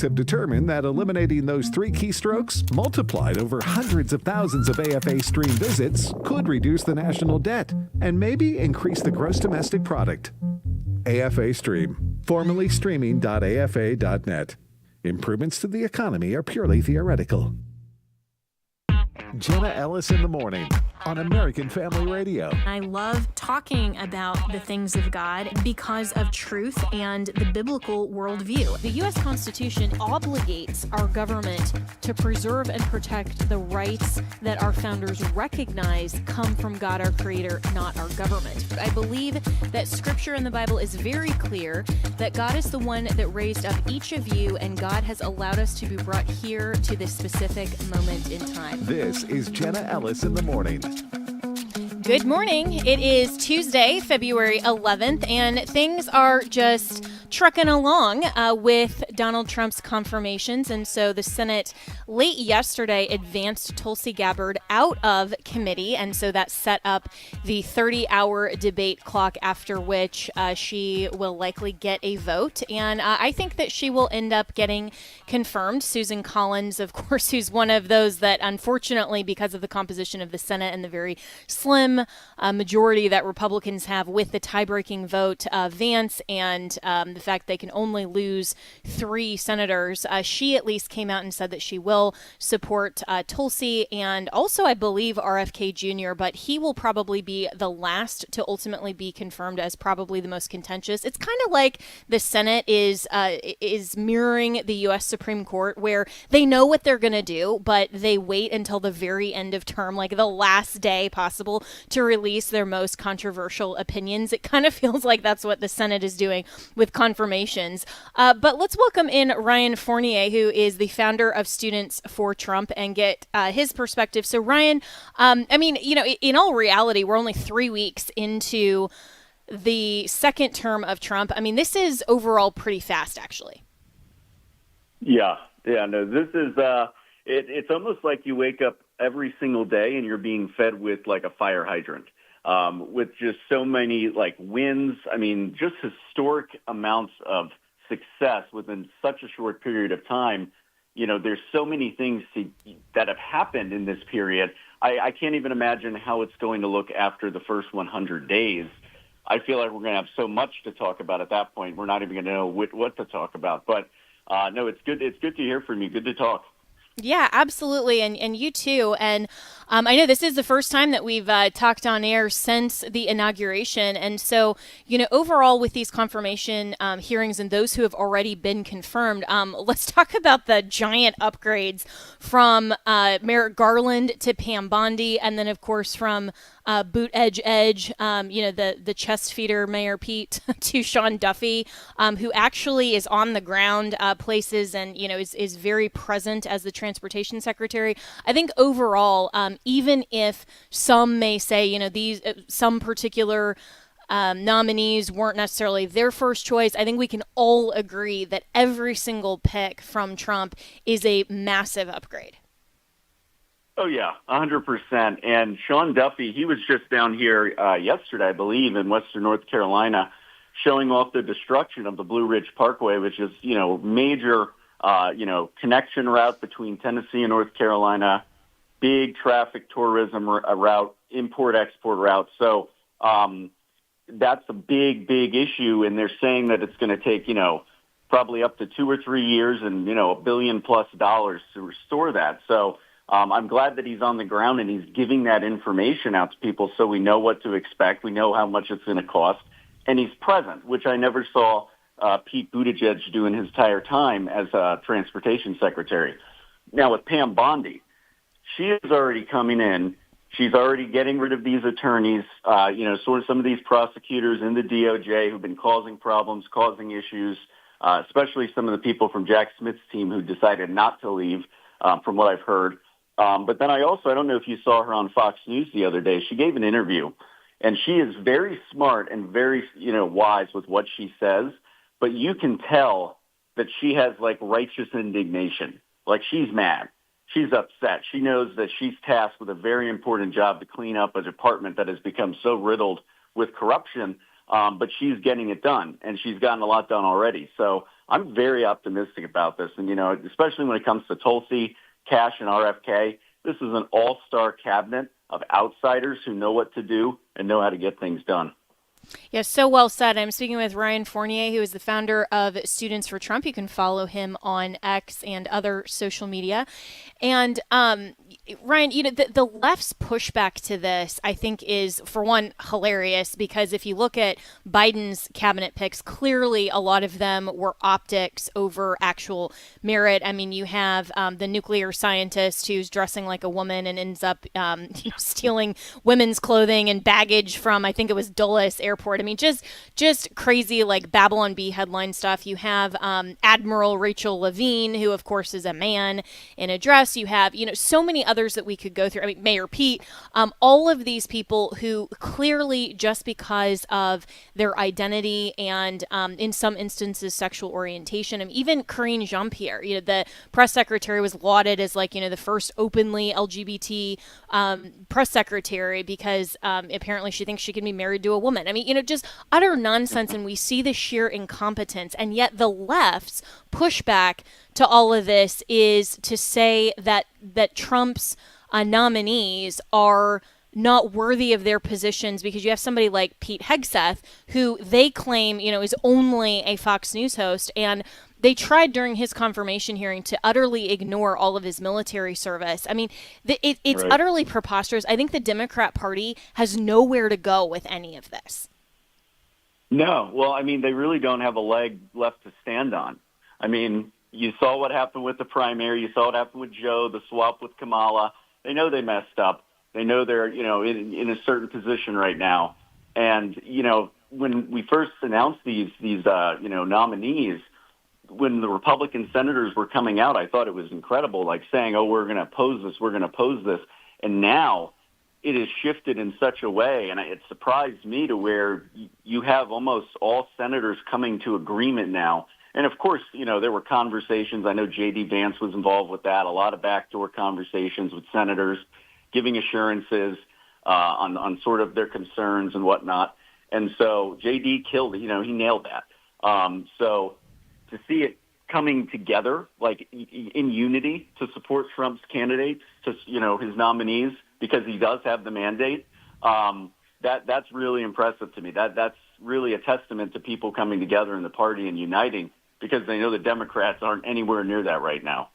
Have determined that eliminating those 3 keystrokes multiplied over hundreds of thousands of AFA Stream visits could reduce the national debt and maybe increase the gross domestic product. AFA Stream, formerly streaming.afa.net. Improvements to the economy are purely theoretical. Jenna Ellis in the morning on American Family Radio. I love talking about the things of God because of truth and the biblical worldview. The U.S. Constitution obligates our government to preserve and protect the rights that our founders recognize come from God, our Creator, not our government. I believe that Scripture in the Bible is very clear that God is the one that raised up each of you, and God has allowed us to be brought here to this specific moment in time. This is Jenna Ellis in the morning. Good morning. It is Tuesday, February 11th, and things are just trucking along with Donald Trump's confirmations. And so the Senate late yesterday advanced Tulsi Gabbard out of committee. And so that set up the 30-hour debate clock, after which she will likely get a vote. And I think that she will end up getting confirmed. Susan Collins, of course, who's one of those that, unfortunately, because of the composition of the Senate and the very slim majority that Republicans have with the tie-breaking vote, Vance, and the fact they can only lose 3 senators, she at least came out and said that she will support Tulsi and also, I believe, RFK Jr., but he will probably be the last to ultimately be confirmed as probably the most contentious. It's kind of like the Senate is mirroring the U.S. Supreme Court, where they know what they're going to do, but they wait until the very end of term, like the last day possible, to release their most controversial opinions. It kind of feels like that's what the Senate is doing with confirmations. But let's welcome in Ryan Fournier, who is the founder of Students for Trump, and get his perspective. So Ryan, I mean, you know, in all reality, we're only 3 weeks into the second term of Trump. I mean, this is overall pretty fast, actually. Yeah, no, this is, it's almost like you wake up every single day and you're being fed with like a fire hydrant, with just so many like wins. I mean, just historic amounts of success within such a short period of time. You know, there's so many things that have happened in this period. I can't even imagine how it's going to look after the first 100 days. I feel like we're going to have so much to talk about at that point. We're not even going to know what to talk about. But no, it's good. It's good to hear from you. Good to talk. Yeah, absolutely. And you too. And I know this is the first time that we've talked on air since the inauguration. And so, you know, overall with these confirmation hearings and those who have already been confirmed, let's talk about the giant upgrades from Merrick Garland to Pam Bondi. And then, of course, from Boot Edge, you know, the chest feeder Mayor Pete to Sean Duffy, who actually is on the ground places and, you know, is very present as the transportation secretary. I think overall, even if some may say, you know, these some particular nominees weren't necessarily their first choice, I think we can all agree that every single pick from Trump is a massive upgrade. Oh, yeah, 100%. And Sean Duffy, he was just down here yesterday, I believe, in Western North Carolina, showing off the destruction of the Blue Ridge Parkway, which is, you know, major, you know, connection route between Tennessee and North Carolina, big traffic tourism route, import-export route. So that's a big, big issue. And they're saying that it's going to take, you know, probably up to 2 or 3 years and, you know, $1 billion+ to restore that. So I'm glad that he's on the ground and he's giving that information out to people so we know what to expect. We know how much it's going to cost. And he's present, which I never saw Pete Buttigieg do in his entire time as transportation secretary. Now with Pam Bondi, she is already coming in. She's already getting rid of these attorneys, you know, sort of some of these prosecutors in the DOJ who've been causing problems, causing issues, especially some of the people from Jack Smith's team who decided not to leave, from what I've heard. But then I don't know if you saw her on Fox News the other day. She gave an interview, and she is very smart and very, you know, wise with what she says. But you can tell that she has, like, righteous indignation. Like, she's mad. She's upset. She knows that she's tasked with a very important job to clean up a department that has become so riddled with corruption. But she's getting it done, and she's gotten a lot done already. So I'm very optimistic about this. And, especially when it comes to Tulsi, Cash, and RFK, this is an all-star cabinet of outsiders who know what to do and know how to get things done. Yeah, so well said. I'm speaking with Ryan Fournier, who is the founder of Students for Trump. You can follow him on X and other social media. And Ryan, the left's pushback to this, I think, is, for one, hilarious, because if you look at Biden's cabinet picks, clearly a lot of them were optics over actual merit. I mean, you have the nuclear scientist who's dressing like a woman and ends up stealing women's clothing and baggage from, I think it was Dulles Airport. I mean, just crazy, like Babylon Bee headline stuff. You have Admiral Rachel Levine, who, of course, is a man in a dress. You have, so many others that we could go through. I mean, Mayor Pete, all of these people who clearly, just because of their identity and in some instances sexual orientation, and even Karine Jean-Pierre, the press secretary, was lauded as the first openly LGBT press secretary because apparently she thinks she can be married to a woman. I mean, just utter nonsense, and we see the sheer incompetence, and yet the left's pushback to all of this is to say that Trump's nominees are not worthy of their positions because you have somebody like Pete Hegseth, who they claim, is only a Fox News host, and they tried during his confirmation hearing to utterly ignore all of his military service. I mean, it's Right. utterly preposterous. I think the Democrat Party has nowhere to go with any of this. No. Well, I mean, they really don't have a leg left to stand on. I mean, you saw what happened with the primary. You saw what happened with Joe, the swap with Kamala. They know they messed up. They know they're, in a certain position right now. And, when we first announced these nominees, when the Republican senators were coming out, I thought it was incredible, like saying, oh, we're going to oppose this, we're going to oppose this. And now it has shifted in such a way, and it surprised me, to where you have almost all senators coming to agreement now. And, of course, there were conversations. I know J.D. Vance was involved with that, a lot of backdoor conversations with senators, giving assurances on sort of their concerns and whatnot. And so J.D. killed it. He nailed that. So to see it coming together, like in unity, to support Trump's candidates, to his nominees, because he does have the mandate, that's really impressive to me. That's really a testament to people coming together in the party and uniting, because they know the Democrats aren't anywhere near that right now.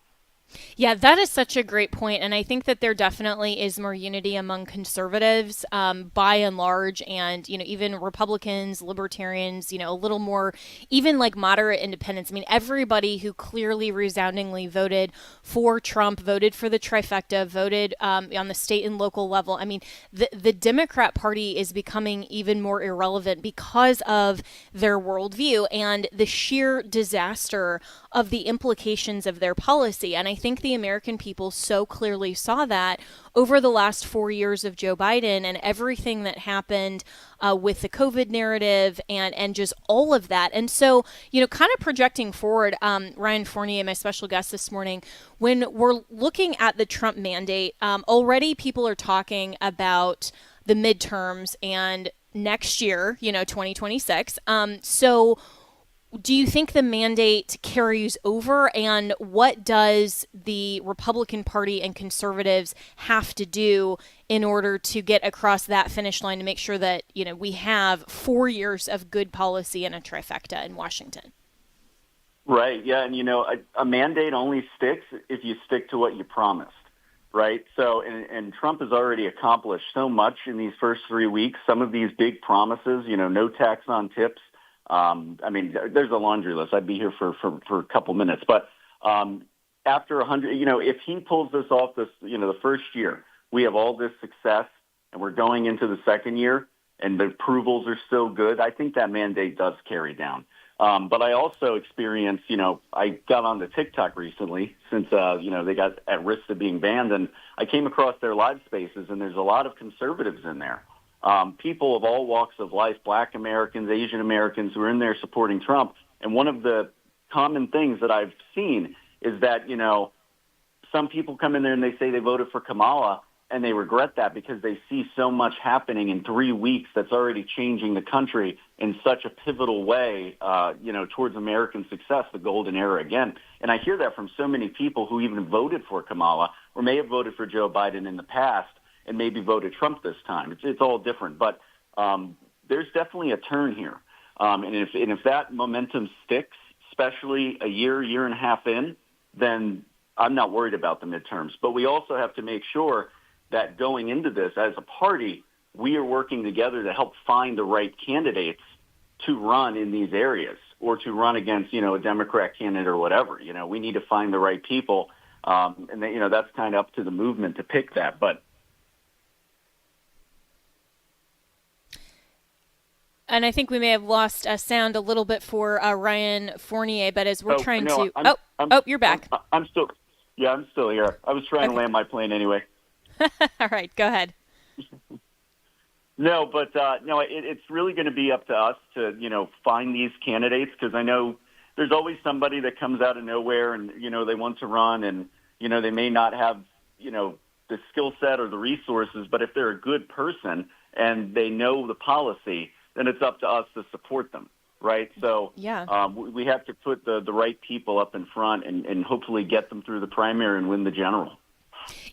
Yeah, that is such a great point, and I think that there definitely is more unity among conservatives by and large, and even Republicans, libertarians, a little more, even like moderate independents. I mean, everybody who clearly resoundingly voted for Trump, voted for the trifecta, voted on the state and local level. I mean, the Democrat Party is becoming even more irrelevant because of their worldview and the sheer disaster of the implications of their policy. And I think the American people so clearly saw that over the last 4 years of Joe Biden and everything that happened with the COVID narrative and just all of that. And so, kind of projecting forward, Ryan Fournier, my special guest this morning, when we're looking at the Trump mandate, already people are talking about the midterms and next year, 2026. So do you think the mandate carries over, and what does the Republican Party and conservatives have to do in order to get across that finish line to make sure that, we have 4 years of good policy and a trifecta in Washington? Right. Yeah. And, a mandate only sticks if you stick to what you promised. Right. So, and Trump has already accomplished so much in these first 3 weeks. Some of these big promises, no tax on tips. I mean, there's a laundry list. I'd be here for a couple minutes. But after 100, if he pulls this off, the first year, we have all this success, and we're going into the second year, and the approvals are still good, I think that mandate does carry down. But I also experienced, I got on the TikTok recently since, they got at risk of being banned, and I came across their live spaces, and there's a lot of conservatives in there. People of all walks of life, Black Americans, Asian Americans, who are in there supporting Trump. And one of the common things that I've seen is that, some people come in there and they say they voted for Kamala, and they regret that because they see so much happening in 3 weeks that's already changing the country in such a pivotal way, towards American success, the golden era again. And I hear that from so many people who even voted for Kamala or may have voted for Joe Biden in the past and maybe voted Trump this time. It's all different. But there's definitely a turn here. And if that momentum sticks, especially a year and a half in, then I'm not worried about the midterms. But we also have to make sure that going into this as a party, we are working together to help find the right candidates to run in these areas or to run against, a Democrat candidate or whatever. We need to find the right people. And that's kind of up to the movement to pick that. But And I think we may have lost sound a little bit for Ryan Fournier, but as we're you're back. I'm still here. I was trying to land my plane anyway. All right, go ahead. No, but it's really going to be up to us to, find these candidates, because I know there's always somebody that comes out of nowhere and, they want to run and, they may not have, the skill set or the resources, but if they're a good person and they know the policy, then it's up to us to support them, right? So we have to put the right people up in front and hopefully get them through the primary and win the general.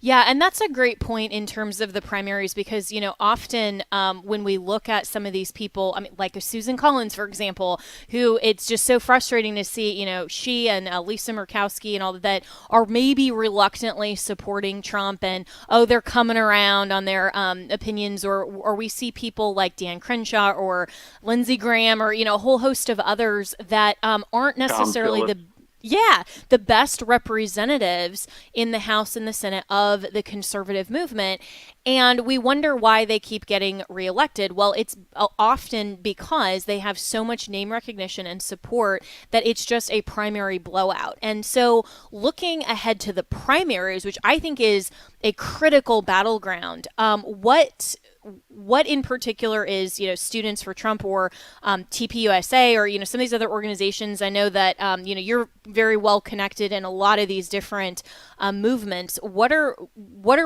Yeah, and that's a great point in terms of the primaries because, often when we look at some of these people, like a Susan Collins, for example, who it's just so frustrating to see, she and Lisa Murkowski and all of that are maybe reluctantly supporting Trump and, they're coming around on their opinions, or we see people like Dan Crenshaw or Lindsey Graham or, a whole host of others that aren't necessarily the best representatives in the House and the Senate of the conservative movement. And we wonder why they keep getting reelected. Well, it's often because they have so much name recognition and support that it's just a primary blowout. And so looking ahead to the primaries, which I think is a critical battleground, what in particular is, Students for Trump or TPUSA or, some of these other organizations? I know that, you're very well connected in a lot of these different movements. What are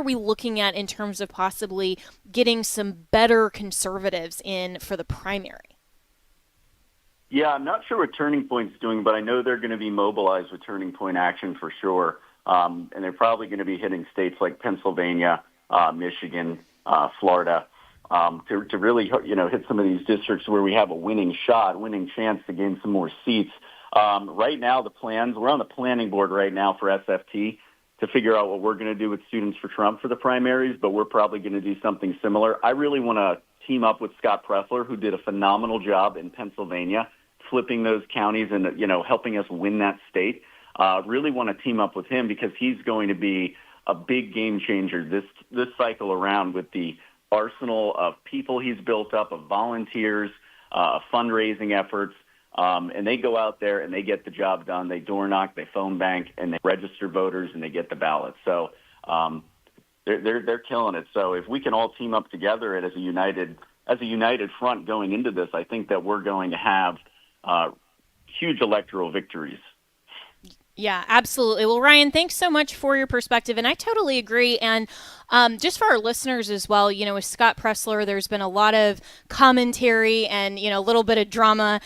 we looking at in terms of possibly getting some better conservatives in for the primary? Yeah, I'm not sure what Turning Point's doing, but I know they're going to be mobilized with Turning Point action for sure. And they're probably going to be hitting states like Pennsylvania, Michigan, Florida, to really, hit some of these districts where we have a winning chance to gain some more seats. Right now, we're on the planning board right now for SFT to figure out what we're going to do with Students for Trump for the primaries, but we're probably going to do something similar. I really want to team up with Scott Pressler, who did a phenomenal job in Pennsylvania, flipping those counties and, helping us win that state. Really want to team up with him because he's going to be a big game changer this cycle around with the arsenal of people he's built up, of volunteers, fundraising efforts, and they go out there and they get the job done. They door knock, they phone bank, and they register voters, and they get the ballots. So they're killing it. So if we can all team up together as a united front going into this, I think that we're going to have huge electoral victories. Yeah, absolutely. Well, Ryan, thanks so much for your perspective. And I totally agree. And just for our listeners as well, with Scott Pressler, there's been a lot of commentary and, a little bit of drama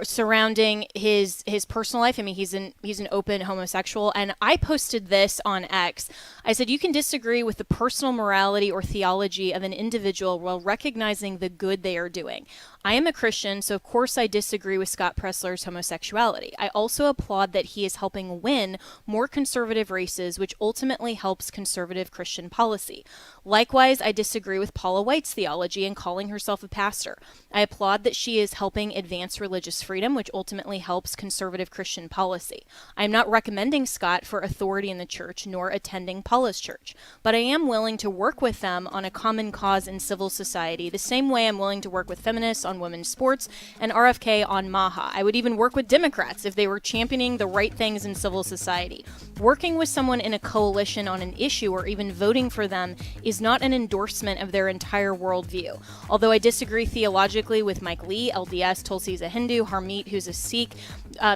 surrounding his personal life. I mean, he's an open homosexual. And I posted this on X. I said, you can disagree with the personal morality or theology of an individual while recognizing the good they are doing. I am a Christian, so of course I disagree with Scott Pressler's homosexuality. I also applaud that he is helping win more conservative races, which ultimately helps conservative Christian policy. Likewise, I disagree with Paula White's theology in calling herself a pastor. I applaud that she is helping advance religious freedom, which ultimately helps conservative Christian policy. I am not recommending Scott for authority in the church, nor attending Paula's church, but I am willing to work with them on a common cause in civil society, the same way I'm willing to work with feminists on women's sports and RFK on MAHA. I would even work with Democrats if they were championing the right things in civil society. Working with someone in a coalition on an issue or even voting for them is not an endorsement of their entire worldview. Although I disagree theologically with Mike Lee, LDS, Tulsi's a Hindu, Harmeet, who's a Sikh,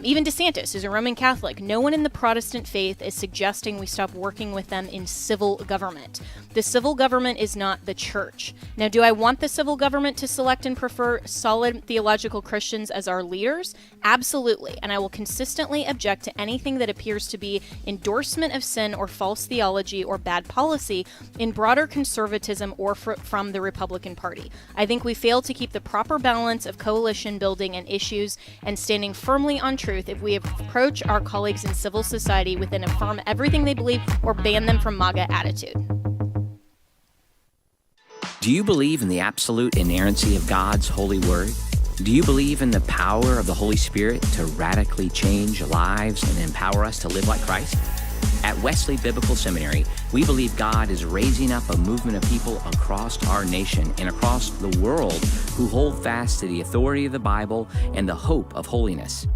even DeSantis is a Roman Catholic. No one in the Protestant faith is suggesting we stop working with them in civil government. The civil government is not the church. Now, do I want the civil government to select and prefer solid theological Christians as our leaders? Absolutely. And I will consistently object to anything that appears to be endorsement of sin or false theology or bad policy in broader conservatism or from the Republican Party. I think we fail to keep the proper balance of coalition building and issues and standing firmly on truth if we approach our colleagues in civil society with an affirm everything they believe or ban them from MAGA attitude. Do you believe in the absolute inerrancy of God's holy word? Do you believe in the power of the Holy Spirit to radically change lives and empower us to live like Christ? At Wesley Biblical Seminary, we believe God is raising up a movement of people across our nation and across the world who hold fast to the authority of the Bible and the hope of holiness.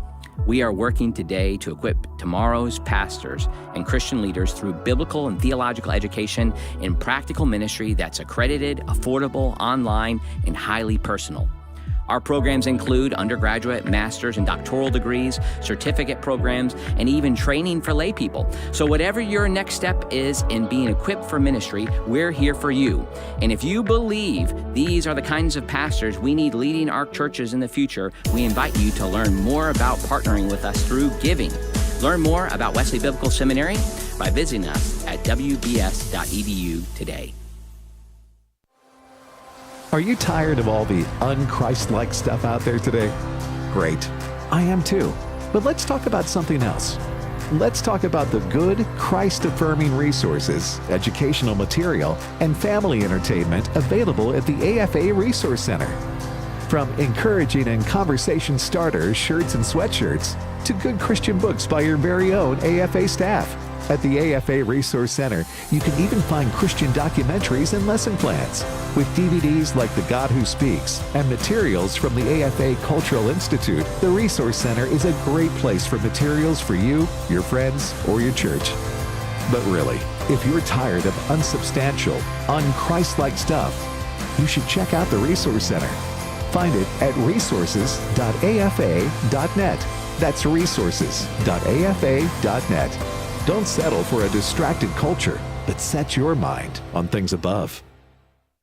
We are working today to equip tomorrow's pastors and Christian leaders through biblical and theological education and practical ministry that's accredited, affordable, online, and highly personal. Our programs include undergraduate, master's, and doctoral degrees, certificate programs, and even training for lay people. So whatever your next step is in being equipped for ministry, we're here for you. And if you believe these are the kinds of pastors we need leading our churches in the future, we invite you to learn more about partnering with us through giving. Learn more about Wesley Biblical Seminary by visiting us at wbs.edu today. Are you tired of all the un-Christ-like stuff out there today? Great. I am too. But let's talk about something else. Let's talk about the good, Christ-affirming resources, educational material, and family entertainment available at the AFA Resource Center. From encouraging and conversation starters, shirts and sweatshirts, to good Christian books by your very own AFA staff. At the AFA Resource Center, you can even find Christian documentaries and lesson plans. With DVDs like The God Who Speaks and materials from the AFA Cultural Institute, the Resource Center is a great place for materials for you, your friends, or your church. But really, if you're tired of unsubstantial, un-Christ-like stuff, you should check out the Resource Center. Find it at resources.afa.net. That's resources.afa.net. Don't settle for a distracted culture, but set your mind on things above.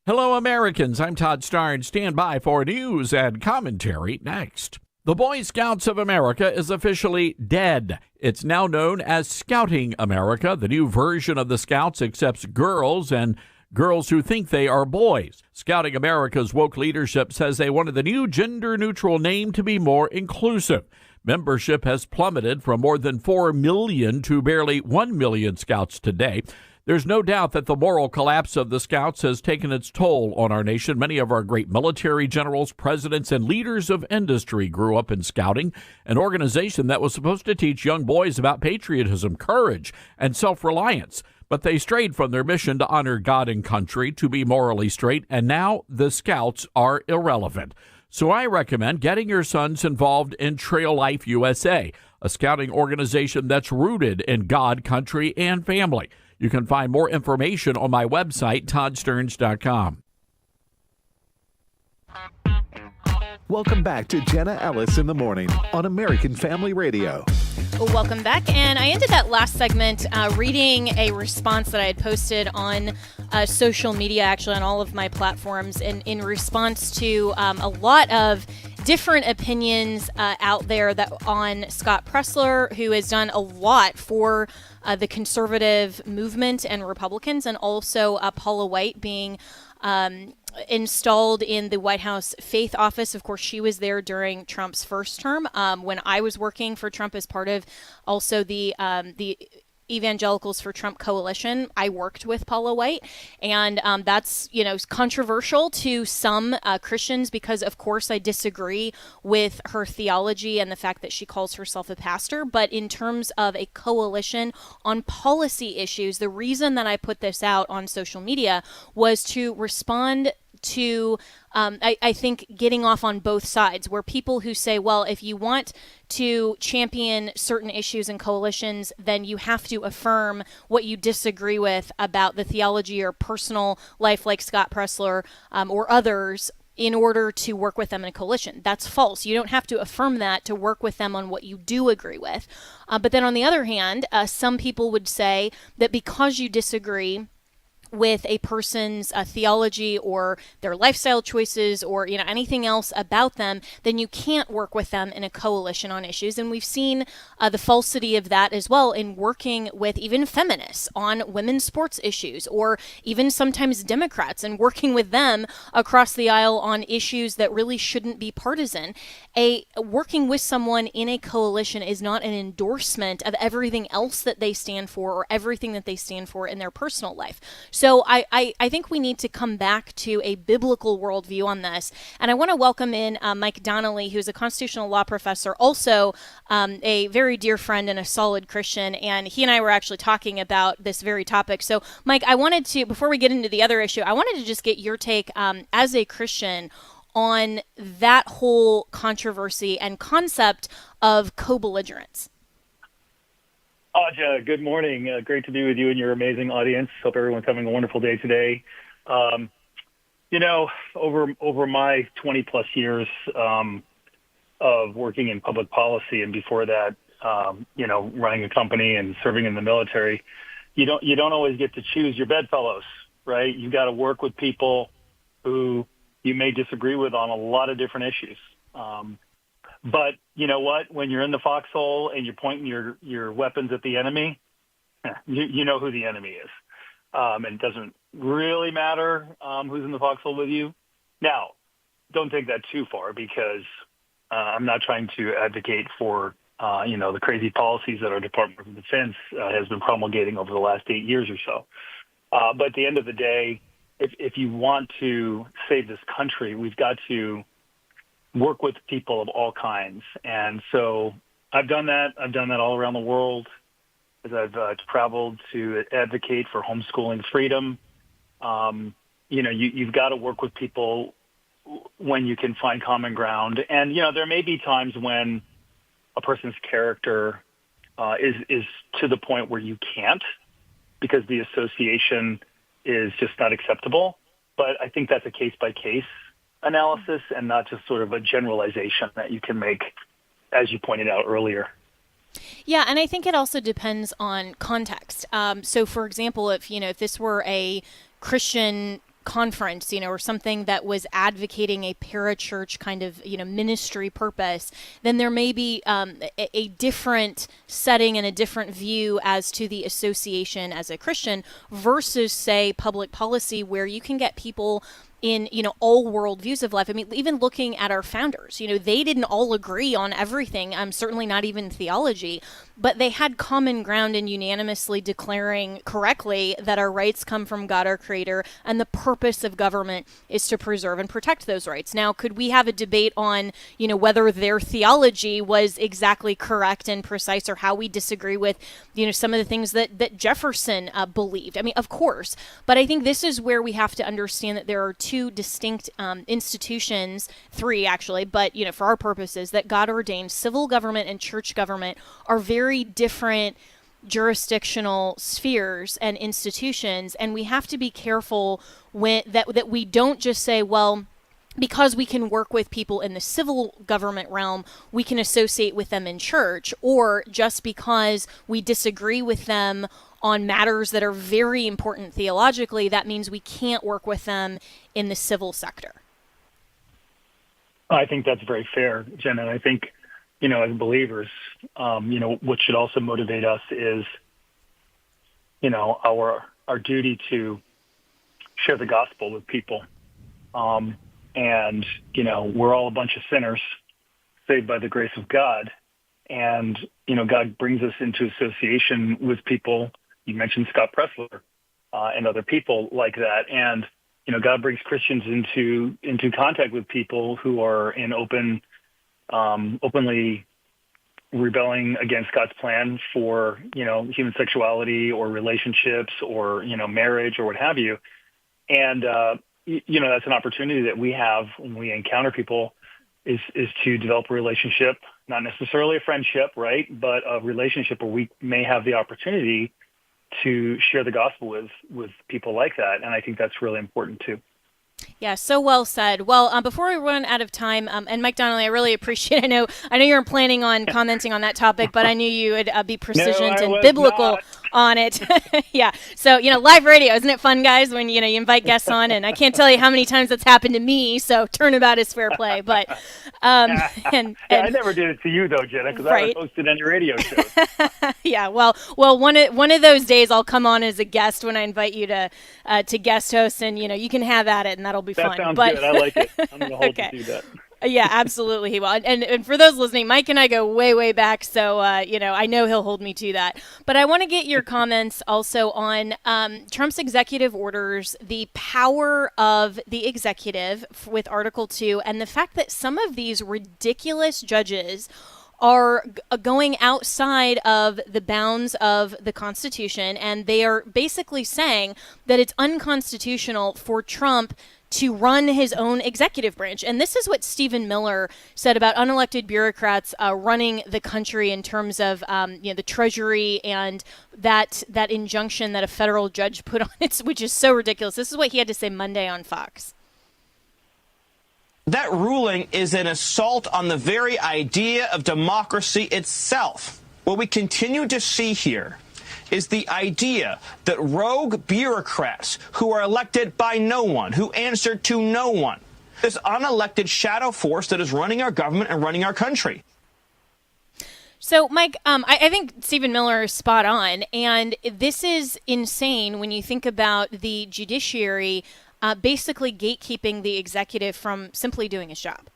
Hello, Americans. I'm Todd Starnes. Stand by for news and commentary next. The Boy Scouts of America is officially dead. It's now known as Scouting America. The new version of the Scouts accepts girls and girls who think they are boys. Scouting America's woke leadership says they wanted the new gender-neutral name to be more inclusive. Membership has plummeted from more than 4 million to barely 1 million Scouts today. There's no doubt that the moral collapse of the Scouts has taken its toll on our nation. Many of our great military generals, presidents, and leaders of industry grew up in Scouting, an organization that was supposed to teach young boys about patriotism, courage, and self-reliance. But they strayed from their mission to honor God and country, to be morally straight, and now the Scouts are irrelevant. So I recommend getting your sons involved in Trail Life USA, a scouting organization that's rooted in God, country, and family. You can find more information on my website, toddsterns.com. Welcome back to Jenna Ellis in the Morning on American Family Radio. Welcome back. And I ended that last segment reading a response that I had posted on social media, actually on all of my platforms, in response to a lot of different opinions out there that on Scott Presler, who has done a lot for the conservative movement and Republicans, and also Paula White being installed in the White House Faith Office. Of course, she was there during Trump's first term. When I was working for Trump as part of also the Evangelicals for Trump coalition, I worked with Paula White, and that's controversial to some Christians because, of course, I disagree with her theology and the fact that she calls herself a pastor. But in terms of a coalition on policy issues, the reason that I put this out on social media was to respond to, I think, getting off on both sides, where people who say, well, if you want to champion certain issues and coalitions, then you have to affirm what you disagree with about the theology or personal life, like Scott Presler or others in order to work with them in a coalition. That's false. You don't have to affirm that to work with them on what you do agree with. But then on the other hand, some people would say that because you disagree with a person's theology or their lifestyle choices or anything else about them, then you can't work with them in a coalition on issues. And we've seen the falsity of that as well in working with even feminists on women's sports issues, or even sometimes Democrats, and working with them across the aisle on issues that really shouldn't be partisan. Working with someone in a coalition is not an endorsement of everything else that they stand for or everything that they stand for in their personal life. So I think we need to come back to a biblical worldview on this. And I want to welcome in Mike Donnelly, who's a constitutional law professor, also a very dear friend and a solid Christian. And he and I were actually talking about this very topic. So, Mike, I wanted to, before we get into the other issue, I wanted to just get your take as a Christian on that whole controversy and concept of co-belligerence. Aja, good morning. Great to be with you and your amazing audience. Hope everyone's having a wonderful day today. Over my 20 plus years of working in public policy, and before that, running a company and serving in the military, you don't always get to choose your bedfellows, right? You got to work with people who you may disagree with on a lot of different issues. But you know what? When you're in the foxhole and you're pointing your weapons at the enemy, you know who the enemy is. And it doesn't really matter who's in the foxhole with you. Now, don't take that too far, because I'm not trying to advocate for, the crazy policies that our Department of Defense has been promulgating over the last 8 years or so. But at the end of the day, if you want to save this country, we've got to work with people of all kinds. And so I've done that. I've done that all around the world as I've traveled to advocate for homeschooling freedom. You've got to work with people when you can find common ground. And, there may be times when a person's character is to the point where you can't, because the association is just not acceptable. But I think that's a case-by-case analysis and not just sort of a generalization that you can make, as you pointed out earlier. Yeah, and I think it also depends on context. So, for example, if this were a Christian conference, or something that was advocating a parachurch kind of, ministry purpose, then there may be a different setting and a different view as to the association as a Christian versus, say, public policy, where you can get people in, all worldviews of life. I mean, even looking at our founders, they didn't all agree on everything, certainly not even theology, but they had common ground in unanimously declaring correctly that our rights come from God, our Creator, and the purpose of government is to preserve and protect those rights. Now, could we have a debate on, whether their theology was exactly correct and precise, or how we disagree with, some of the things that Jefferson believed? I mean, of course, but I think this is where we have to understand that there are two distinct institutions, three actually, but for our purposes, that God ordained. Civil government and church government are very different jurisdictional spheres and institutions, and we have to be careful that we don't just say, well, because we can work with people in the civil government realm, we can associate with them in church, or just because we disagree with them on matters that are very important theologically, that means we can't work with them in the civil sector. I think that's very fair, Jen. And I think, as believers, what should also motivate us is, our duty to share the gospel with people. And, we're all a bunch of sinners saved by the grace of God. And, God brings us into association with people. You mentioned Scott Pressler and other people like that. And, God brings Christians into contact with people who are in openly rebelling against God's plan for, human sexuality or relationships or, marriage or what have you. And, that's an opportunity that we have when we encounter people is to develop a relationship, not necessarily a friendship, right? But a relationship where we may have the opportunity to share the gospel with people like that. And I think that's really important too. Yeah, so well said. Well, before we run out of time, and Mike Donnelly, I really appreciate. I know you weren't planning on commenting on that topic, but I knew you would be No, precision I and was biblical not. on it. Yeah. So live radio, isn't it fun, guys? When you invite guests on, and I can't tell you how many times that's happened to me. So turnabout is fair play. But and I never did it to you though, Jenna, because I right. haven't hosted any radio shows. Yeah, well, one of those days I'll come on as a guest when I invite you to guest host, and you can have at it, and that'll be That fun. sounds But good. I like it. I'm going to hold Okay. you to that. Yeah, absolutely he will. And for those listening, Mike and I go way back, so I know he'll hold me to that. But I want to get your comments also on Trump's executive orders, the power of the executive with Article 2, and the fact that some of these ridiculous judges are going outside of the bounds of the Constitution, and they are basically saying that it's unconstitutional for Trump to run his own executive branch. And this is what Stephen Miller said about unelected bureaucrats running the country in terms of the Treasury and that injunction that a federal judge put on it, which is so ridiculous. This is what he had to say Monday on Fox. That ruling is an assault on the very idea of democracy itself. What we continue to see here is the idea that rogue bureaucrats who are elected by no one, who answer to no one, this unelected shadow force that is running our government and running our country. So, Mike, I think Stephen Miller is spot on, and this is insane when you think about the judiciary basically gatekeeping the executive from simply doing his job.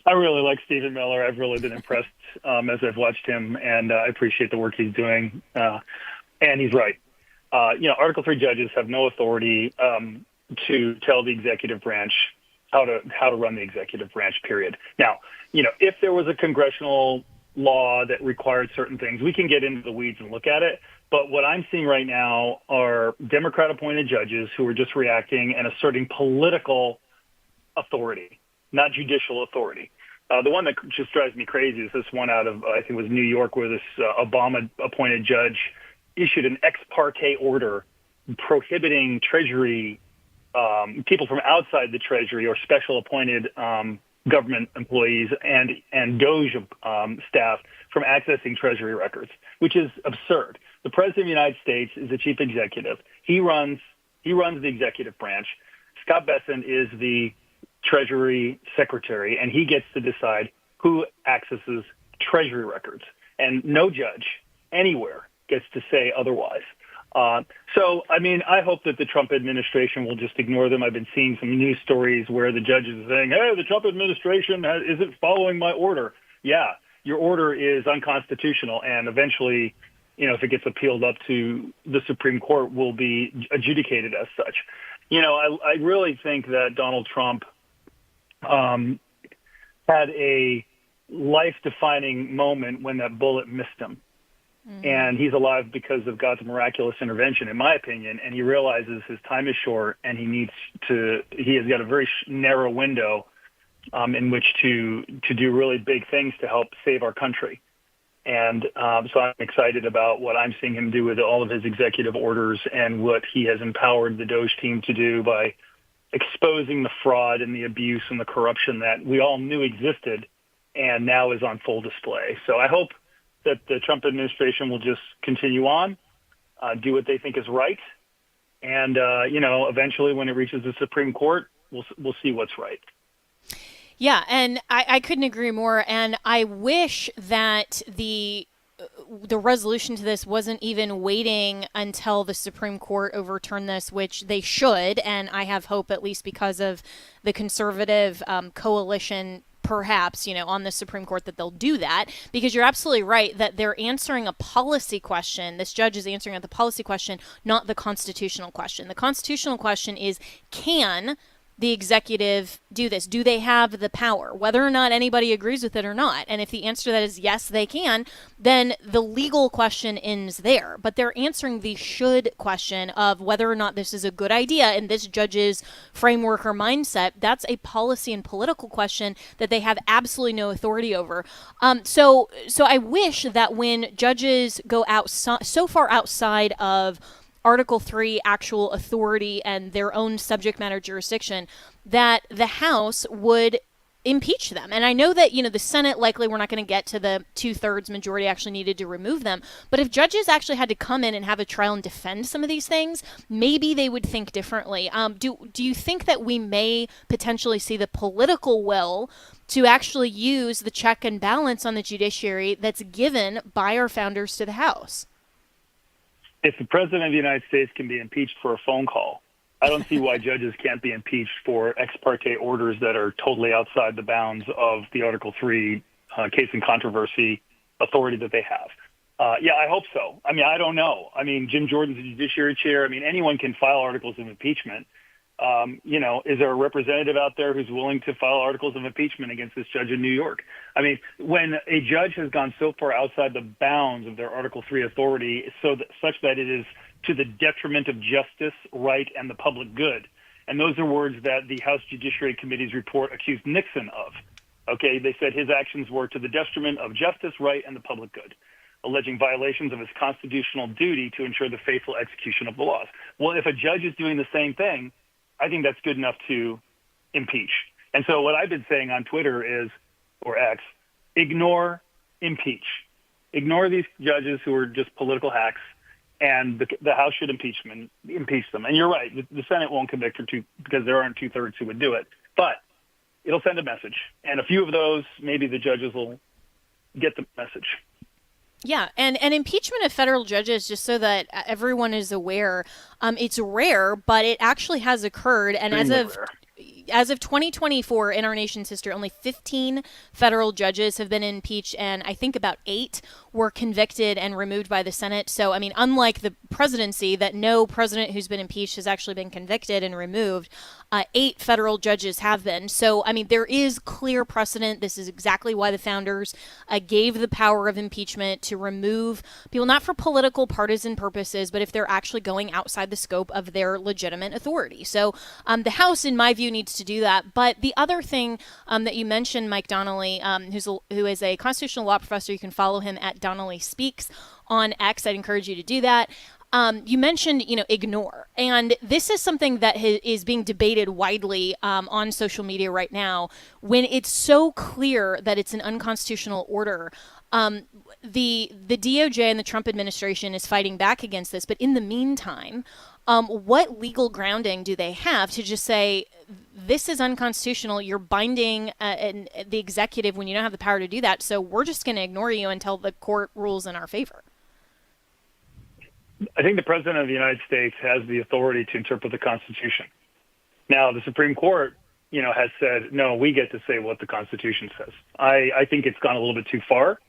I really like Stephen Miller. I've really been impressed as I've watched him, and I appreciate the work he's doing. And he's right. Article 3 judges have no authority to tell the executive branch how to run the executive branch, period. Now, if there was a congressional law that required certain things, we can get into the weeds and look at it. But what I'm seeing right now are Democrat-appointed judges who are just reacting and asserting political authority, not judicial authority. The one that just drives me crazy is this one out of, I think it was New York, where this Obama-appointed judge issued an ex parte order prohibiting Treasury, people from outside the Treasury or special appointed government employees and DOJ staff from accessing Treasury records, which is absurd. The President of the United States is the chief executive. He runs the executive branch. Scott Bessent is the Treasury Secretary, and he gets to decide who accesses Treasury records. And no judge anywhere gets to say otherwise. I hope that the Trump administration will just ignore them. I've been seeing some news stories where the judges are saying, hey, the Trump administration isn't following my order. Yeah, your order is unconstitutional, and eventually, if it gets appealed up to the Supreme Court, will be adjudicated as such. I really think that Donald Trump had a life-defining moment when that bullet missed him. Mm-hmm. And he's alive because of God's miraculous intervention, in my opinion, and he realizes his time is short and he has got a very narrow window in which to do really big things to help save our country. And so I'm excited about what I'm seeing him do with all of his executive orders and what he has empowered the DOJ team to do by exposing the fraud and the abuse and the corruption that we all knew existed and now is on full display. So I hope that the Trump administration will just continue on, do what they think is right. And, eventually when it reaches the Supreme Court, we'll see what's right. Yeah, and I couldn't agree more. And I wish that the resolution to this wasn't even waiting until the Supreme Court overturned this, which they should. And I have hope, at least because of the conservative coalition, perhaps, on the Supreme Court, that they'll do that, because you're absolutely right that they're answering a policy question. This judge is answering the policy question, not the constitutional question. The constitutional question is, can the executive do this? Do they have the power, whether or not anybody agrees with it or not? And if the answer to that is yes, they can, then the legal question ends there. But they're answering the should question of whether or not this is a good idea in this judge's framework or mindset. That's a policy and political question that they have absolutely no authority over. So I wish that when judges go out so far outside of Article 3 actual authority and their own subject matter jurisdiction, that the House would impeach them. And I know that, the Senate, likely we're not going to get to the 2/3 majority actually needed to remove them. But if judges actually had to come in and have a trial and defend some of these things, maybe they would think differently. Do you think that we may potentially see the political will to actually use the check and balance on the judiciary that's given by our founders to the House? If the president of the United States can be impeached for a phone call, I don't see why judges can't be impeached for ex parte orders that are totally outside the bounds of the Article 3 case and controversy authority that they have. Yeah, I hope so. I mean, I don't know. I mean, Jim Jordan's the judiciary chair. I mean, anyone can file articles of impeachment. Is there a representative out there who's willing to file articles of impeachment against this judge in New York? I mean, when a judge has gone so far outside the bounds of their Article 3 authority such that it is to the detriment of justice, right, and the public good, and those are words that the House Judiciary Committee's report accused Nixon of. Okay, they said his actions were to the detriment of justice, right, and the public good, alleging violations of his constitutional duty to ensure the faithful execution of the laws. Well, if a judge is doing the same thing, I think that's good enough to impeach. And so what I've been saying on Twitter is, or X, ignore, impeach. Ignore these judges who are just political hacks, and the House should impeach them. And you're right, the Senate won't convict because there aren't 2/3 who would do it. But it'll send a message. And a few of those, maybe the judges will get the message. Yeah, and impeachment of federal judges, just so that everyone is aware, it's rare, but it actually has occurred. And as of 2024, in our nation's history, only 15 federal judges have been impeached, and I think about 8 were convicted and removed by the Senate. So, I mean, unlike the presidency, that no president who's been impeached has actually been convicted and removed, 8 federal judges have been. So, I mean, there is clear precedent. This is exactly why the founders gave the power of impeachment to remove people, not for political partisan purposes, but if they're actually going outside the scope of their legitimate authority. So the House, in my view, needs to do that. But the other thing that you mentioned, Mike Donnelly, who is a constitutional law professor, you can follow him at Donnelly Speaks on X. I'd encourage you to do that. You mentioned, ignore. And this is something that is being debated widely on social media right now. When it's so clear that it's an unconstitutional order, the DOJ and the Trump administration is fighting back against this. But in the meantime, what legal grounding do they have to just say, this is unconstitutional, you're binding the executive when you don't have the power to do that, so we're just going to ignore you until the court rules in our favor? I think the President of the United States has the authority to interpret the Constitution. Now, the Supreme Court, has said, no, we get to say what the Constitution says. I think it's gone a little bit too far.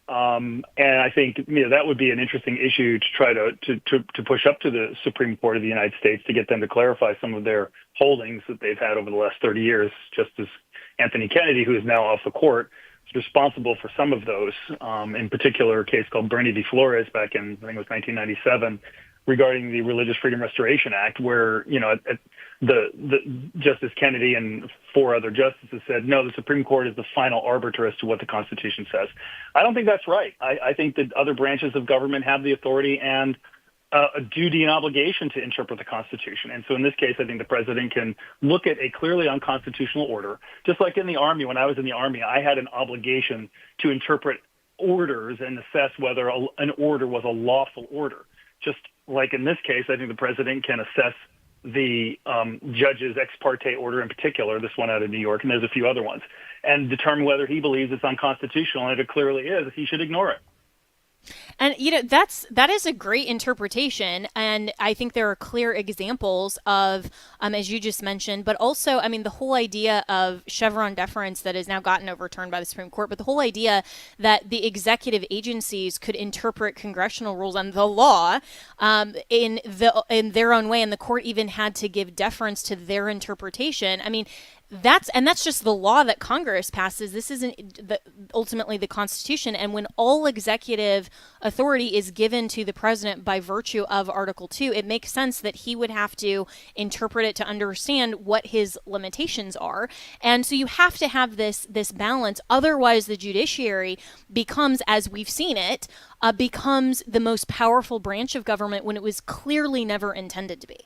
And I think that would be an interesting issue to try to push up to the Supreme Court of the United States to get them to clarify some of their holdings that they've had over the last 30 years. Justice Anthony Kennedy, who is now off the court, is responsible for some of those. In particular, a case called Bernie v. Flores back in, I think it was 1997, regarding the Religious Freedom Restoration Act, where the Justice Kennedy and 4 other justices said, no, the Supreme Court is the final arbiter as to what the Constitution says. I don't think that's right. I think that other branches of government have the authority and a duty and obligation to interpret the Constitution. And so in this case, I think the president can look at a clearly unconstitutional order. Just like in the Army, when I was in the Army, I had an obligation to interpret orders and assess whether an order was a lawful order. Just like in this case, I think the president can assess the judge's ex parte order in particular, this one out of New York, and there's a few other ones, and determine whether he believes it's unconstitutional. And if it clearly is, he should ignore it. And, that is a great interpretation. And I think there are clear examples of, as you just mentioned, but also, the whole idea of Chevron deference that has now gotten overturned by the Supreme Court, but the whole idea that the executive agencies could interpret congressional rules and the law in their own way. And the court even had to give deference to their interpretation. that's just the law that Congress passes. This isn't ultimately the Constitution. And when all executive authority is given to the president by virtue of Article 2, it makes sense that he would have to interpret it to understand what his limitations are. And so you have to have this balance. Otherwise, the judiciary becomes, as we've seen it, becomes the most powerful branch of government when it was clearly never intended to be.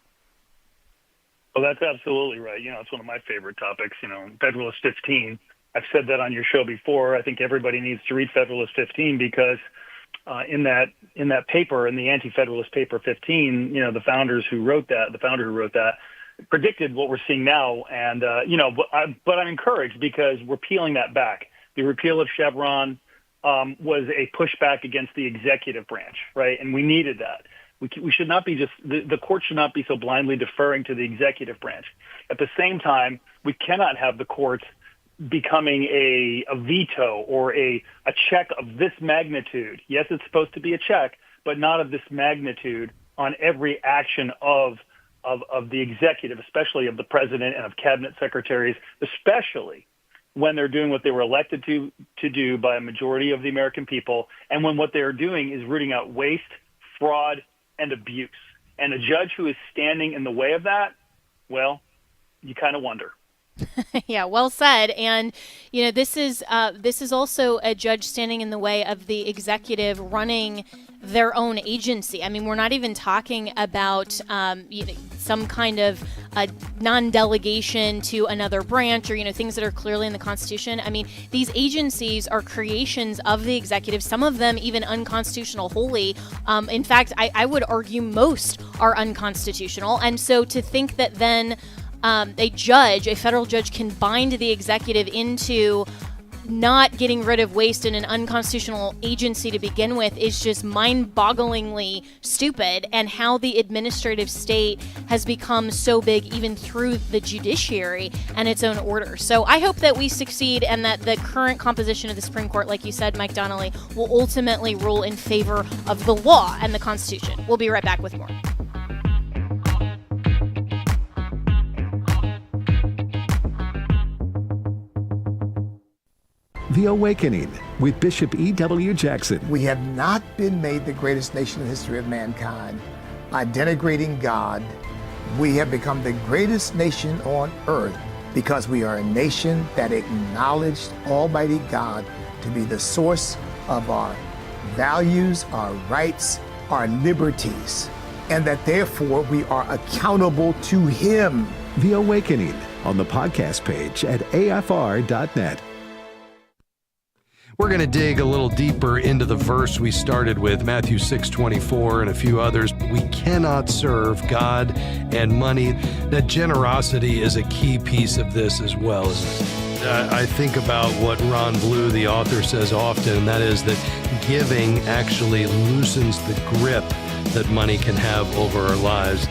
Well, that's absolutely right. It's one of my favorite topics, Federalist 15. I've said that on your show before. I think everybody needs to read Federalist 15 because in that paper, in the Anti-Federalist Paper 15, the founder who wrote that, predicted what we're seeing now. And, but I'm encouraged because we're peeling that back. The repeal of Chevron was a pushback against the executive branch, right? And we needed that. We should not be the court should not be so blindly deferring to the executive branch. At the same time, we cannot have the courts becoming a veto or a check of this magnitude. Yes, it's supposed to be a check, but not of this magnitude on every action of the executive, especially of the president and of cabinet secretaries, especially when they're doing what they were elected to do by a majority of the American people, and when what they're doing is rooting out waste, fraud, and abuse. And a judge who is standing in the way of that, well, you kind of wonder. Yeah, well said. And this is also a judge standing in the way of the executive running their own agency. I mean, we're not even talking about some kind of non-delegation to another branch or things that are clearly in the Constitution. I mean, these agencies are creations of the executive. Some of them even unconstitutional wholly. In fact, I would argue most are unconstitutional. And so to think that then a federal judge can bind the executive into not getting rid of waste in an unconstitutional agency to begin with is just mind-bogglingly stupid, and how the administrative state has become so big even through the judiciary and its own order. So I hope that we succeed and that the current composition of the Supreme Court, like you said, Mike Donnelly, will ultimately rule in favor of the law and the Constitution. We'll be right back with more. The Awakening with Bishop E.W. Jackson. We have not been made the greatest nation in the history of mankind by denigrating God. We have become the greatest nation on earth because we are a nation that acknowledged Almighty God to be the source of our values, our rights, our liberties, and that therefore we are accountable to Him. The Awakening on the podcast page at afr.net. We're going to dig a little deeper into the verse we started with, Matthew 6:24 and a few others. We cannot serve God and money. That generosity is a key piece of this as well. I think about what Ron Blue, the author, says often, and that is that giving actually loosens the grip that money can have over our lives.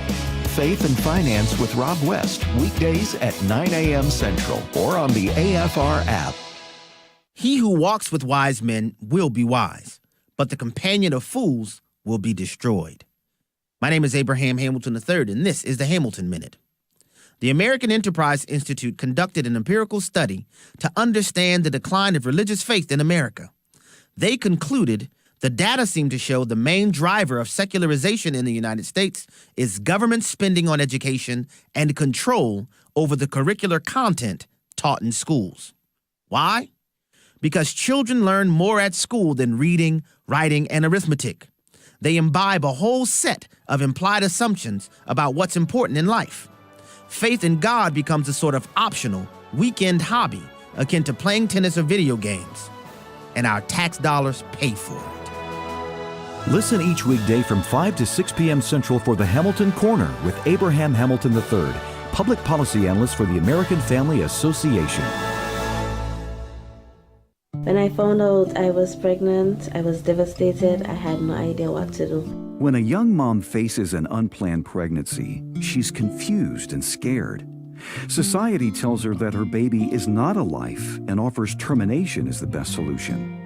Faith and Finance with Rob West, weekdays at 9 a.m. Central or on the AFR app. He who walks with wise men will be wise, but the companion of fools will be destroyed. My name is Abraham Hamilton III, and this is the Hamilton Minute. The American Enterprise Institute conducted an empirical study to understand the decline of religious faith in America. They concluded the data seem to show the main driver of secularization in the United States is government spending on education and control over the curricular content taught in schools. Why? Because children learn more at school than reading, writing, and arithmetic. They imbibe a whole set of implied assumptions about what's important in life. Faith in God becomes a sort of optional, weekend hobby akin to playing tennis or video games. And our tax dollars pay for it. Listen each weekday from 5 to 6 p.m. Central for the Hamilton Corner with Abraham Hamilton III, Public Policy Analyst for the American Family Association. When I found out I was pregnant, I was devastated. I had no idea what to do. When a young mom faces an unplanned pregnancy, she's confused and scared. Society tells her that her baby is not a life and offers termination as the best solution.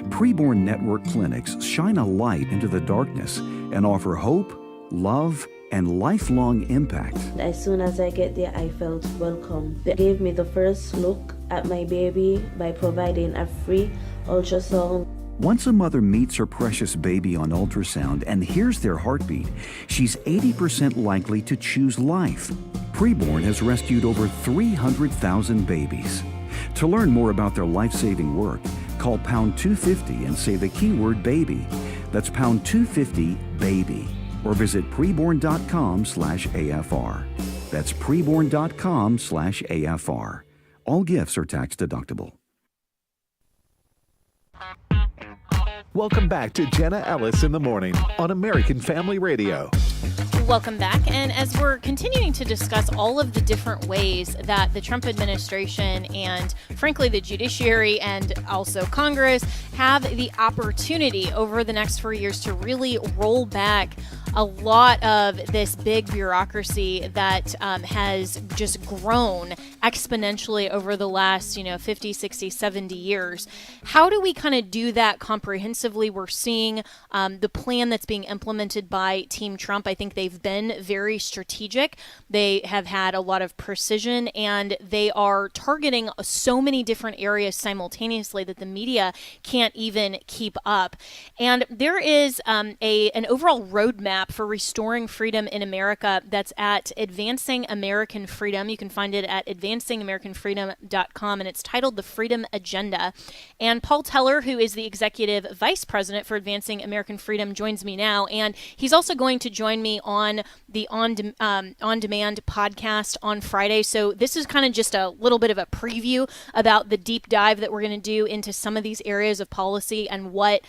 Preborn Network clinics shine a light into the darkness and offer hope, love, and lifelong impact. As soon as I get there, I felt welcome. They gave me the first look at my baby by providing a free ultrasound. Once a mother meets her precious baby on ultrasound and hears their heartbeat, she's 80% likely to choose life. Preborn has rescued over 300,000 babies. To learn more about their life-saving work, call pound 250 and say the keyword baby. That's pound 250 baby. Or visit preborn.com/AFR. That's preborn.com/AFR. All gifts are tax deductible. Welcome back to Jenna Ellis in the Morning on American Family Radio. Welcome back. And as we're continuing to discuss all of the different ways that the Trump administration and, frankly, the judiciary and also Congress have the opportunity over the next 4 years to really roll back a lot of this big bureaucracy that has just grown exponentially over the last, 50, 60, 70 years. How do we kind of do that comprehensively? We're seeing the plan that's being implemented by Team Trump. I think they've been very strategic. They have had a lot of precision, and they are targeting so many different areas simultaneously that the media can't even keep up. And there is an overall roadmap for restoring freedom in America that's at Advancing American Freedom. You can find it at advancingamericanfreedom.com, and it's titled The Freedom Agenda. And Paul Teller, who is the Executive Vice President for Advancing American Freedom, joins me now, and he's also going to join me on the on-demand podcast on Friday. So this is kind of just a little bit of a preview about the deep dive that we're going to do into some of these areas of policy and what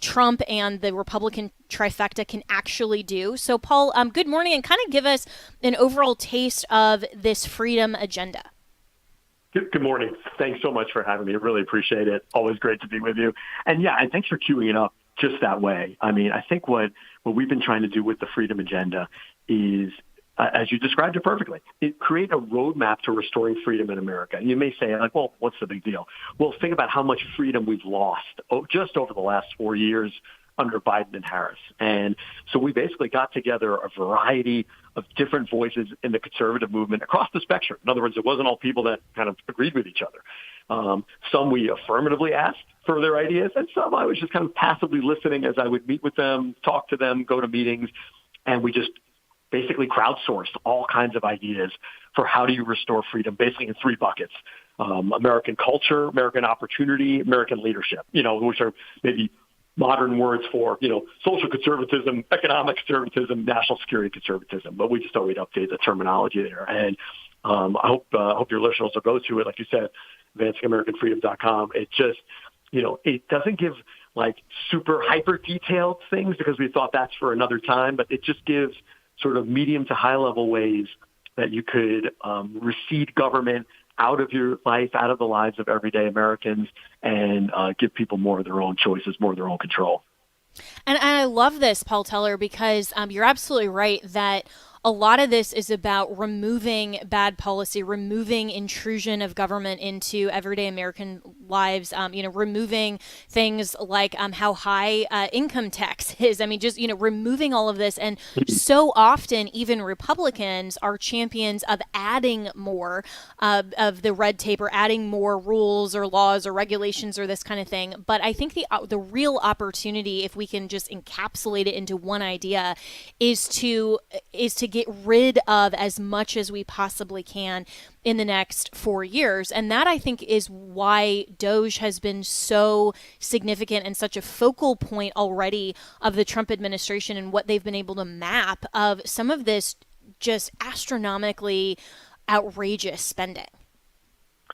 Trump and the Republican trifecta can actually do. So, Paul, good morning, and kind of give us an overall taste of this freedom agenda. Good morning. Thanks so much for having me. I really appreciate it. Always great to be with you. And and thanks for queuing it up just that way. I mean, I think what we've been trying to do with the freedom agenda is, as you described it perfectly, create a roadmap to restoring freedom in America. And you may say, like, well, what's the big deal? Well, think about how much freedom we've lost just over the last 4 years under Biden and Harris. And so we basically got together a variety of different voices in the conservative movement across the spectrum. In other words, it wasn't all people that kind of agreed with each other. Some we affirmatively asked for their ideas, and some I was just kind of passively listening as I would meet with them, talk to them, go to meetings, and we just basically crowdsourced all kinds of ideas for how do you restore freedom, basically in three buckets: American culture, American opportunity, American leadership, which are maybe modern words for, social conservatism, economic conservatism, national security conservatism. But we just thought we'd update the terminology there. And I hope your listeners will go to it. Like you said, advancingamericanfreedom.com. It just, it doesn't give like super hyper detailed things because we thought that's for another time, but it just gives sort of medium to high level ways that you could recede government out of your life, out of the lives of everyday Americans, and give people more of their own choices, more of their own control. And I love this, Paul Teller, because you're absolutely right that a lot of this is about removing bad policy, removing intrusion of government into everyday American lives, removing things like how high income tax is. I mean, just, removing all of this. And so often, even Republicans are champions of adding more of the red tape or adding more rules or laws or regulations or this kind of thing. But I think the real opportunity, if we can just encapsulate it into one idea, is to get rid of as much as we possibly can in the next 4 years. And that, I think, is why DOGE has been so significant and such a focal point already of the Trump administration and what they've been able to map of some of this just astronomically outrageous spending.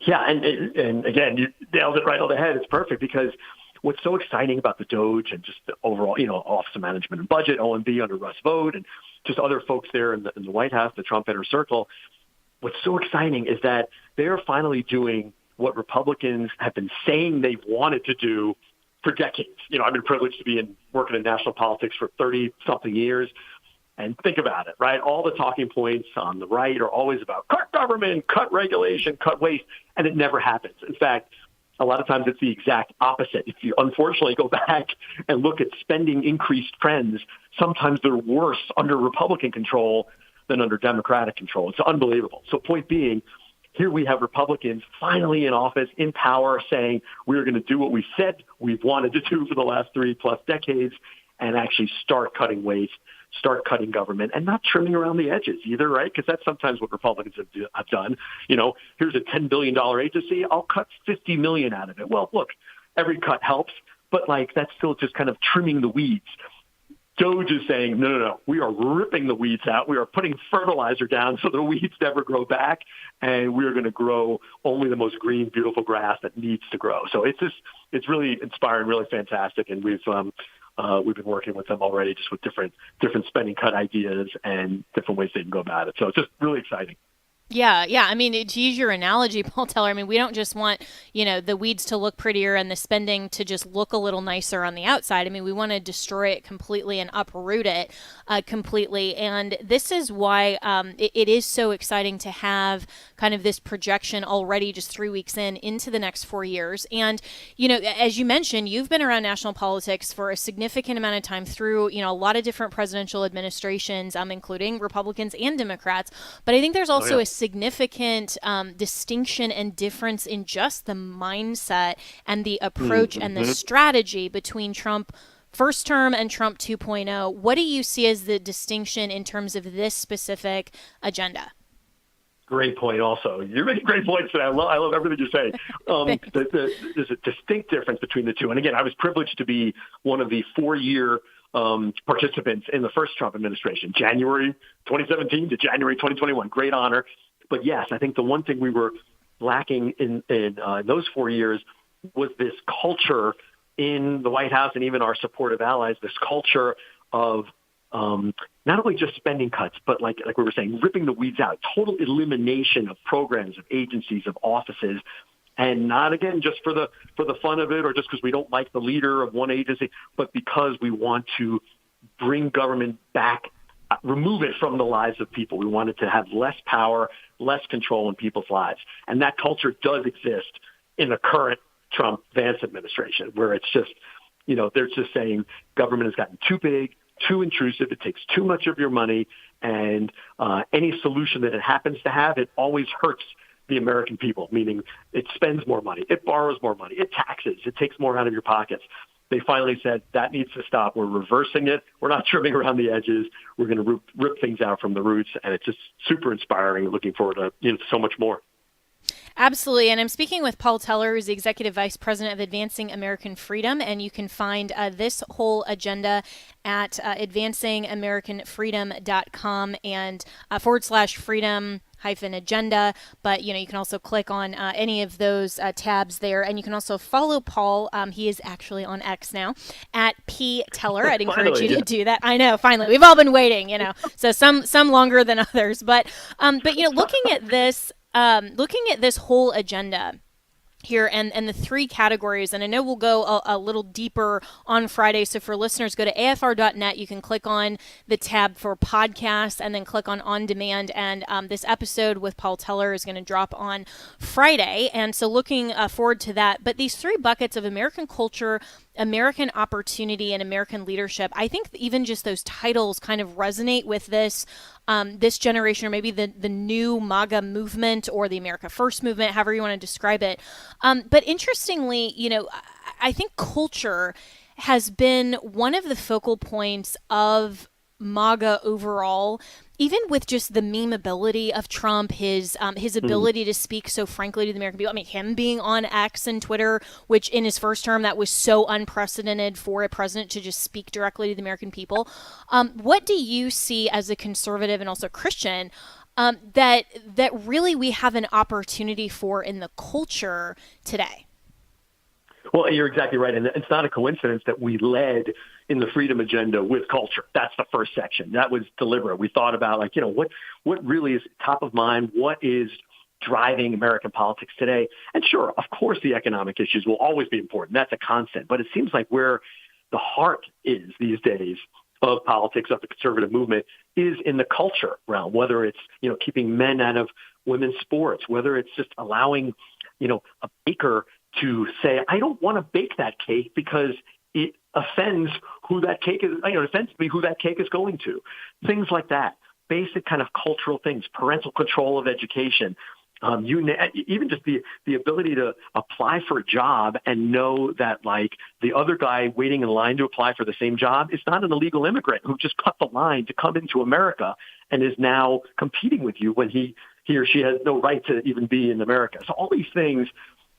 Yeah, and again, you nailed it right on the head. It's perfect because what's so exciting about the DOGE and just the overall, Office of Management and Budget, OMB under Russ Vought, and just other folks there in the White House, the Trump inner circle, what's so exciting is that they're finally doing what Republicans have been saying they've wanted to do for decades. I've been privileged to be working in national politics for 30-something years. And think about it, right? All the talking points on the right are always about cut government, cut regulation, cut waste, and it never happens. In fact, A lot of times it's the exact opposite. If you unfortunately go back and look at spending increased trends, sometimes they're worse under Republican control than under Democratic control. It's unbelievable. So point being, here we have Republicans finally in office, in power, saying we're going to do what we said we've wanted to do for the last 3+ decades and actually start cutting waste, start cutting government, and not trimming around the edges either, right? Because that's sometimes what Republicans have done. Here's a $10 billion agency. I'll cut $50 million out of it. Well, look, every cut helps, but that's still just kind of trimming the weeds. Doge is saying, no, we are ripping the weeds out. We are putting fertilizer down so the weeds never grow back, and we are going to grow only the most green, beautiful grass that needs to grow. So it's really inspiring, really fantastic, and we've been working with them already just with different spending cut ideas and different ways they can go about it. So it's just really exciting. Yeah. I mean, to use your analogy, Paul Teller, we don't just want, the weeds to look prettier and the spending to just look a little nicer on the outside. We want to destroy it completely and uproot it completely. And this is why it is so exciting to have kind of this projection already just 3 weeks into the next 4 years. And, as you mentioned, you've been around national politics for a significant amount of time through, a lot of different presidential administrations, including Republicans and Democrats. But I think there's also a significant distinction and difference in just the mindset and the approach and the strategy between Trump first term and Trump 2.0. What do you see as the distinction in terms of this specific agenda? Great point also. You're making great points today. I love everything you say. There's a distinct difference between the two. And again, I was privileged to be one of the 4-year participants in the first Trump administration, January 2017 to January 2021. Great honor. But yes, I think the one thing we were lacking in those 4 years was this culture in the White House and even our supportive allies, this culture of not only just spending cuts, but like we were saying, ripping the weeds out, total elimination of programs, of agencies, of offices, and not, again, just for the fun of it or just because we don't like the leader of one agency, but because we want to bring government back, remove it from the lives of people. We want it to have less power, less control in people's lives. And that culture does exist in the current Trump-Vance administration, where it's just, they're just saying government has gotten too big, too intrusive, it takes too much of your money, and any solution that it happens to have, it always hurts the American people, meaning it spends more money, it borrows more money, it taxes, it takes more out of your pockets. They finally said that needs to stop. We're reversing it. We're not trimming around the edges. We're going to rip things out from the roots, and it's just super inspiring. Looking forward to so much more. Absolutely. And I'm speaking with Paul Teller, who's the Executive Vice President of Advancing American Freedom. And you can find this whole agenda at advancingamericanfreedom.com and /freedom agenda. But, you can also click on any of those tabs there. And you can also follow Paul. He is actually on X now at P Teller. I'd encourage you to do that. I know, finally. We've all been waiting, so some longer than others. But looking at this whole agenda here and the 3 categories, and I know we'll go a little deeper on Friday, so for listeners, go to afr.net. You can click on the tab for podcasts and then click on demand, and this episode with Paul Teller is going to drop on Friday, and so looking forward to that. But these 3 buckets of American culture, American opportunity, and American leadership, I think even just those titles kind of resonate with this generation, or maybe the new MAGA movement or the America First movement, however you want to describe it. But interestingly, I think culture has been one of the focal points of MAGA overall, even with just the memeability of Trump, his ability to speak so frankly to the American people. Him being on X and Twitter, which in his first term, that was so unprecedented for a president to just speak directly to the American people. What do you see as a conservative and also Christian that really we have an opportunity for in the culture today? Well, you're exactly right. And it's not a coincidence that we led in the freedom agenda with culture. That's the first section. That was deliberate. We thought about what really is top of mind, what is driving American politics today. And sure, of course, the economic issues will always be important. That's a constant. But it seems like where the heart is these days of politics, of the conservative movement, is in the culture realm, whether it's, keeping men out of women's sports, whether it's just allowing, a baker to say, I don't want to bake that cake because it offends who that cake is. It offends me who that cake is going to. Things like that. Basic kind of cultural things, parental control of education. Even just the ability to apply for a job and know that, like, the other guy waiting in line to apply for the same job is not an illegal immigrant who just cut the line to come into America and is now competing with you when he or she has no right to even be in America. So all these things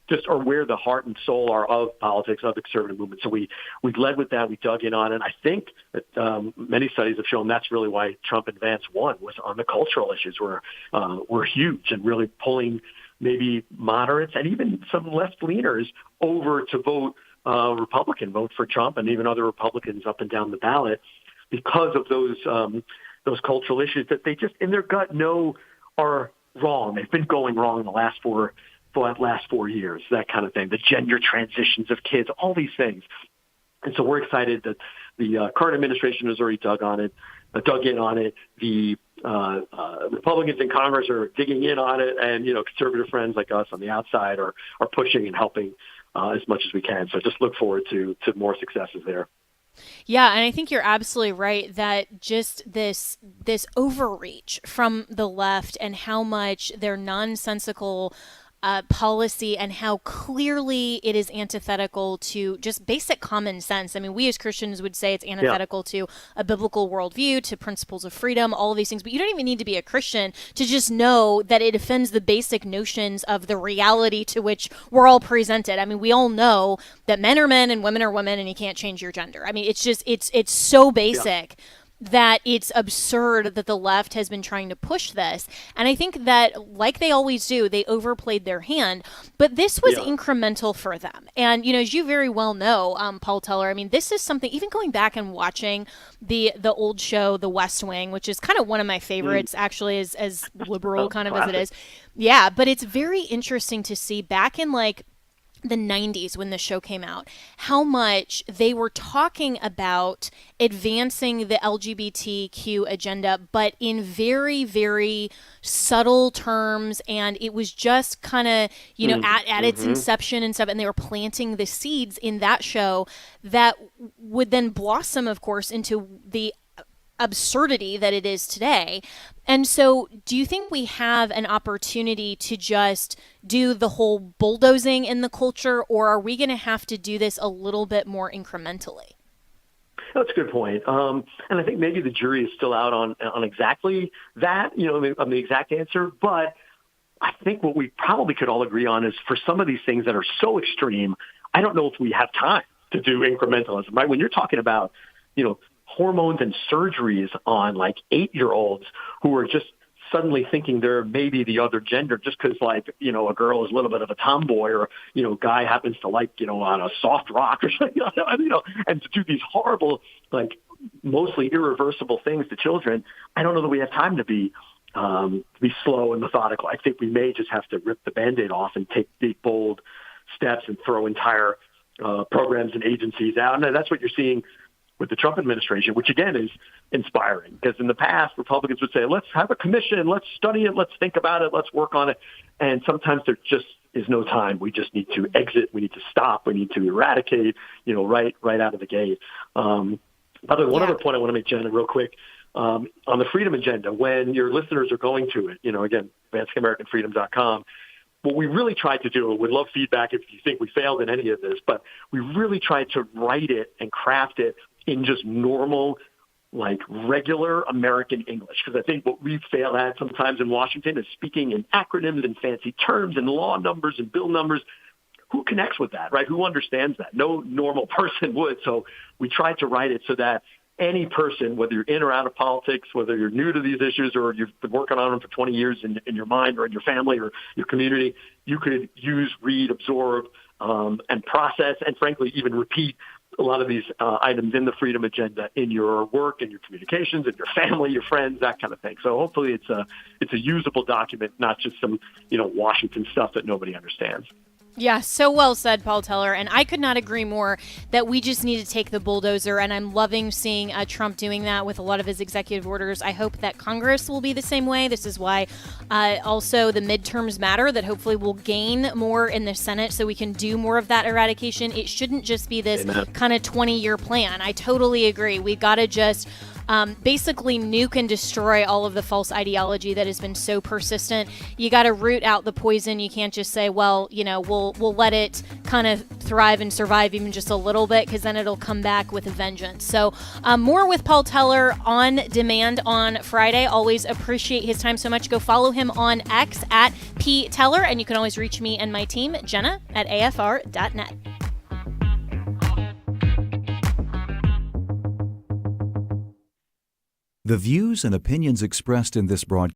just are where the heart and soul are of politics, of the conservative movement. So we led with that. We dug in on it. I think that many studies have shown that's really why Trump and Vance won, was on the cultural issues were huge and really pulling maybe moderates and even some left-leaners over to vote Republican, vote for Trump, and even other Republicans up and down the ballot because of those cultural issues that they just in their gut know are wrong. They've been going wrong in the last 4 years, that kind of thing, the gender transitions of kids, all these things. And so we're excited that the current administration has already dug in on it. The Republicans in Congress are digging in on it, and, conservative friends like us on the outside are pushing and helping as much as we can. So just look forward to more successes there. Yeah, and I think you're absolutely right that just this overreach from the left and how much their nonsensical policy and how clearly it is antithetical to just basic common sense. I mean, we as Christians would say it's antithetical to a biblical worldview, to principles of freedom, all of these things. But you don't even need to be a Christian to just know that it offends the basic notions of the reality to which we're all presented. I mean, we all know that men are men and women are women, and you can't change your gender. I mean, it's just it's so basic. Yeah. That it's absurd that the left has been trying to push this. And I think that, like they always do, they overplayed their hand. But this was incremental for them. And, as you very well know, Paul Teller, I mean, this is something, even going back and watching the old show, The West Wing, which is kind of one of my favorites, actually, as liberal kind of as it is. Yeah, but it's very interesting to see back in, like, the 90s when the show came out, how much they were talking about advancing the LGBTQ agenda, but in very, very subtle terms. And it was just kind of, at its inception and stuff. And they were planting the seeds in that show that would then blossom, of course, into the absurdity that it is today. And so do you think we have an opportunity to just do the whole bulldozing in the culture, or are we going to have to do this a little bit more incrementally? That's a good point. And I think maybe the jury is still out on exactly that, on the exact answer. But I think what we probably could all agree on is for some of these things that are so extreme, I don't know if we have time to do incrementalism, right? When you're talking about, hormones and surgeries on like 8-year-olds who are just suddenly thinking they're maybe the other gender just because, like, a girl is a little bit of a tomboy, or, guy happens to like, on a soft rock or something, and to do these horrible, like, mostly irreversible things to children. I don't know that we have time to be slow and methodical. I think we may just have to rip the Band-Aid off and take big, bold steps and throw entire programs and agencies out. And that's what you're seeing with the Trump administration, which again is inspiring, because in the past, Republicans would say, let's have a commission, let's study it, let's think about it, let's work on it. And sometimes there just is no time. We just need to exit. We need to stop. We need to eradicate, right out of the gate. By the way, one other point I want to make, Jenna, real quick, on the freedom agenda, when your listeners are going to it, again, AdvancingAmericanFreedom.com, what we really tried to do, would love feedback if you think we failed in any of this, but we really tried to write it and craft it in just normal, like, regular American English. Because I think what we fail at sometimes in Washington is speaking in acronyms and fancy terms and law numbers and bill numbers. Who connects with that, right? Who understands that? No normal person would. So we tried to write it so that any person, whether you're in or out of politics, whether you're new to these issues or you've been working on them for 20 years in your mind or in your family or your community, you could use, read, absorb, and process, and frankly, even repeat a lot of these items in the freedom agenda in your work, in your communications, in your family, your friends, that kind of thing. So hopefully it's a usable document, not just some, Washington stuff that nobody understands. Yeah, so well said, Paul Teller. And I could not agree more that we just need to take the bulldozer. And I'm loving seeing Trump doing that with a lot of his executive orders. I hope that Congress will be the same way. This is why also the midterms matter, that hopefully we'll gain more in the Senate so we can do more of that eradication. It shouldn't just be this kind of 20-year plan. I totally agree. We got to just basically nuke and destroy all of the false ideology that has been so persistent. You got to root out the poison. You can't just say, well, we'll let it kind of thrive and survive even just a little bit, because then it'll come back with a vengeance. So more with Paul Teller on demand on Friday. Always appreciate his time so much. Go follow him on X at P Teller, and you can always reach me and my team, Jenna at afr.net. The views and opinions expressed in this broadcast